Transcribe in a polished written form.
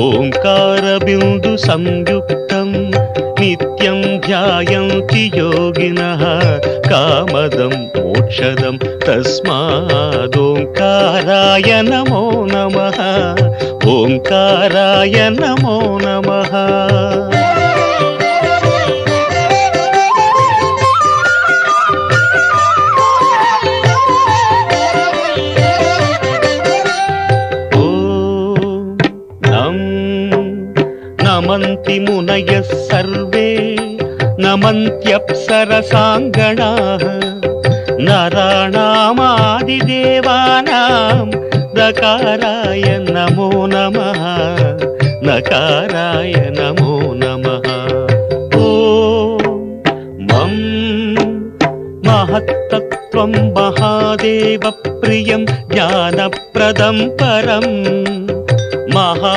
ఓంకారబిందు సంయుక్తం నిత్యం ధ్యాయంతి యోగినః కామదం మోక్షదం తస్మాదోంకారాయ నమో నమః. ఓంకారాయ నమో నమః. నమంతి మునయః సర్వే నమంత్యప్సరసాంగణాః నరాణామాదిదేవానాం దకారాయ నమో నమః. నకారాయ నమో నమః. ఓం మం మహత్తత్వం మహాదేవ ప్రియం జ్ఞానప్రదం పరం మహా